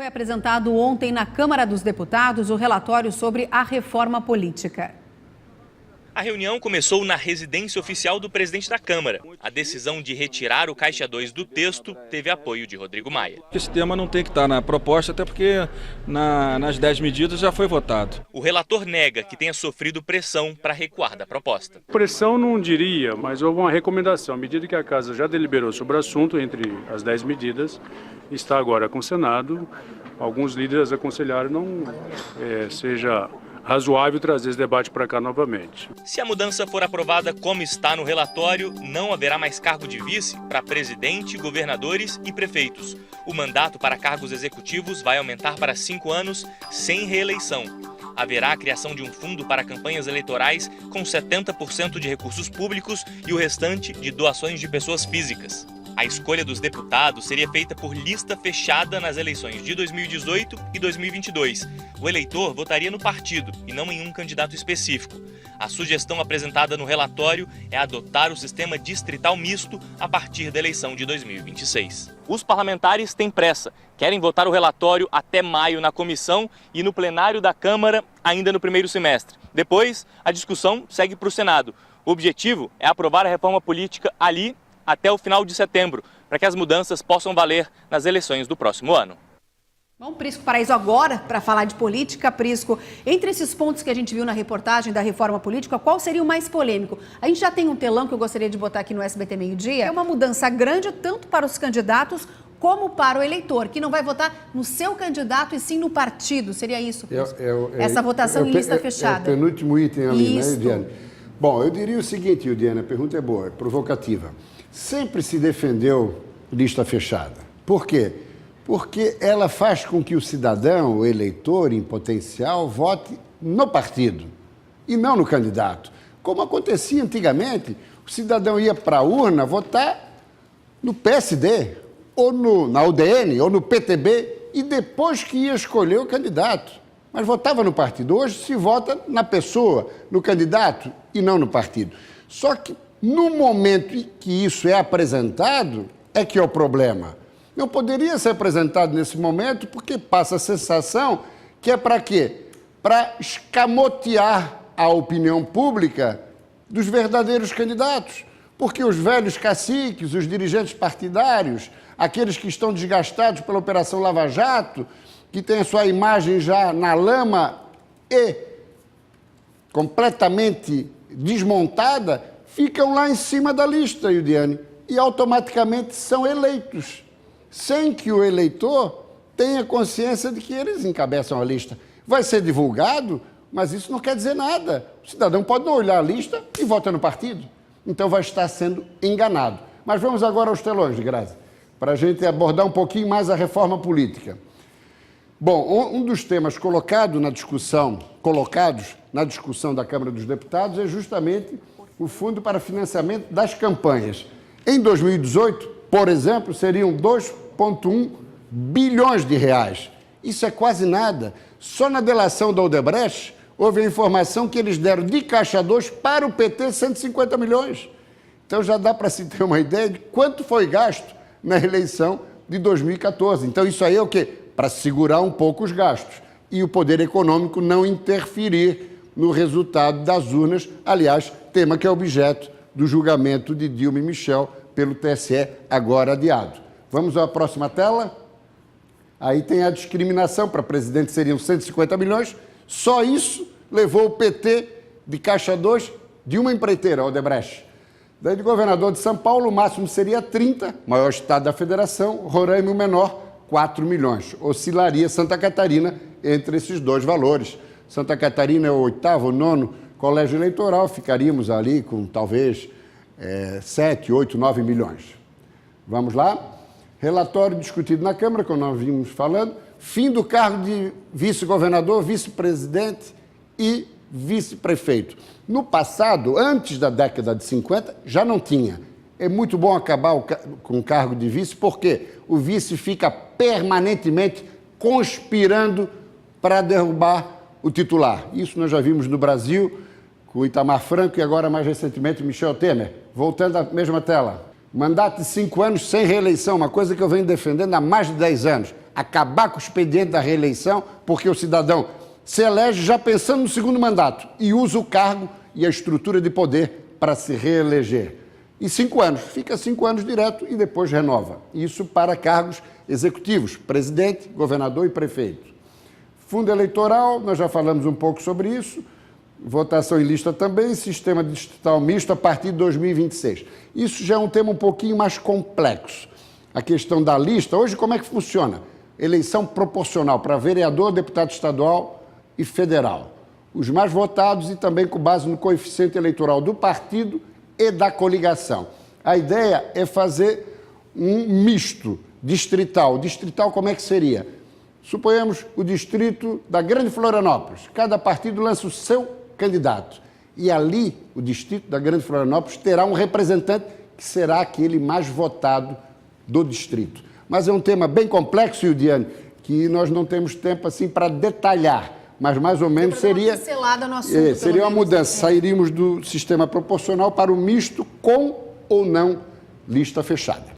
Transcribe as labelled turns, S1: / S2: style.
S1: Foi apresentado ontem na Câmara dos Deputados o relatório sobre a reforma política.
S2: A reunião começou na residência oficial do presidente da Câmara. A decisão de retirar o caixa 2 do texto teve apoio de Rodrigo Maia.
S3: Esse tema não tem que estar na proposta, até porque nas 10 medidas já foi votado.
S2: O relator nega que tenha sofrido pressão para recuar da proposta.
S4: Pressão não diria, mas houve uma recomendação. À medida que a Casa já deliberou sobre o assunto, entre as 10 medidas, está agora com o Senado. Alguns líderes aconselharam não seja razoável trazer esse debate para cá novamente.
S2: Se a mudança for aprovada como está no relatório, não haverá mais cargo de vice para presidente, governadores e prefeitos. O mandato para cargos executivos vai aumentar para 5 anos, sem reeleição. Haverá a criação de um fundo para campanhas eleitorais com 70% de recursos públicos e o restante de doações de pessoas físicas. A escolha dos deputados seria feita por lista fechada nas eleições de 2018 e 2022. O eleitor votaria no partido e não em um candidato específico. A sugestão apresentada no relatório é adotar o sistema distrital misto a partir da eleição de 2026. Os parlamentares têm pressa, querem votar o relatório até maio na comissão e no plenário da Câmara ainda no primeiro semestre. Depois, a discussão segue para o Senado. O objetivo é aprovar a reforma política ali até o final de setembro, para que as mudanças possam valer nas eleições do próximo ano.
S1: Bom, Prisco Paraíso agora para falar de política. Prisco, entre esses pontos que a gente viu na reportagem da reforma política, qual seria o mais polêmico? A gente já tem um telão que eu gostaria de botar aqui no SBT Meio-Dia. É uma mudança grande tanto para os candidatos como para o eleitor, que não vai votar no seu candidato e sim no partido. Seria isso, Prisco? Essa votação em lista fechada.
S5: É o penúltimo item ali,
S1: isso.
S5: Né, Diana? Bom, eu diria o seguinte, Diana, a pergunta é boa, é provocativa. Sempre se defendeu lista fechada. Por quê? Porque ela faz com que o cidadão, o eleitor em potencial, vote no partido e não no candidato. Como acontecia antigamente, o cidadão ia para a urna votar no PSD, ou na UDN, ou no PTB, e depois que ia escolher o candidato. Mas votava no partido. Hoje se vota na pessoa, no candidato e não no partido. Só que no momento em que isso é apresentado, é que é o problema. Não poderia ser apresentado nesse momento porque passa a sensação que é para quê? Para escamotear a opinião pública dos verdadeiros candidatos. Porque os velhos caciques, os dirigentes partidários, aqueles que estão desgastados pela Operação Lava Jato, que têm a sua imagem já na lama e completamente desmontada, ficam lá em cima da lista, Yudiane, e automaticamente são eleitos, sem que o eleitor tenha consciência de que eles encabeçam a lista. Vai ser divulgado, mas isso não quer dizer nada. O cidadão pode não olhar a lista e vota no partido. Então vai estar sendo enganado. Mas vamos agora aos telões, de Graça, para a gente abordar um pouquinho mais a reforma política. Bom, um dos temas colocados na discussão da Câmara dos Deputados é justamente o Fundo para Financiamento das Campanhas. Em 2018, por exemplo, seriam 2,1 bilhões de reais. Isso é quase nada. Só na delação da Odebrecht, houve a informação que eles deram de caixa 2 para o PT 150 milhões. Então já dá para se ter uma ideia de quanto foi gasto na eleição de 2014. Então isso aí é o quê? Para segurar um pouco os gastos e o poder econômico não interferir no resultado das urnas, aliás, tema que é objeto do julgamento de Dilma e Michel pelo TSE, agora adiado. Vamos à próxima tela. Aí tem a discriminação, para presidente seriam 150 milhões, só isso levou o PT de caixa 2 de uma empreiteira, Odebrecht. Daí de governador de São Paulo, o máximo seria 30, maior estado da federação, Roraima o menor, 4 milhões. Oscilaria Santa Catarina entre esses dois valores. Santa Catarina é o 8º, 9º colégio eleitoral, ficaríamos ali com talvez 7, 8, 9 milhões. Vamos lá? Relatório discutido na Câmara, como nós vimos falando, fim do cargo de vice-governador, vice-presidente e vice-prefeito. No passado, antes da década de 50, já não tinha. É muito bom acabar com o cargo de vice, porque o vice fica permanentemente conspirando para derrubar o titular. Isso nós já vimos no Brasil, com o Itamar Franco e agora mais recentemente Michel Temer. Voltando à mesma tela. Mandato de 5 anos sem reeleição, uma coisa que eu venho defendendo há mais de 10 anos. acabar com o expediente da reeleição, porque o cidadão se elege já pensando no segundo mandato e usa o cargo e a estrutura de poder para se reeleger. E 5 anos, fica 5 anos direto e depois renova. Isso para cargos executivos, presidente, governador e prefeito. Fundo eleitoral, nós já falamos um pouco sobre isso, votação em lista também, sistema distrital misto a partir de 2026. Isso já é um tema um pouquinho mais complexo. A questão da lista, hoje como é que funciona? Eleição proporcional para vereador, deputado estadual e federal. Os mais votados e também com base no coeficiente eleitoral do partido e da coligação. A ideia é fazer um misto distrital. Distrital como é que seria? Suponhamos o distrito da Grande Florianópolis. Cada partido lança o seu candidato. E ali, o distrito da Grande Florianópolis terá um representante que será aquele mais votado do distrito. Mas é um tema bem complexo, Ildiane, que nós não temos tempo assim para detalhar. Mas mais ou menos seria, seria uma mudança. Sairíamos do sistema proporcional para o misto com ou não lista fechada.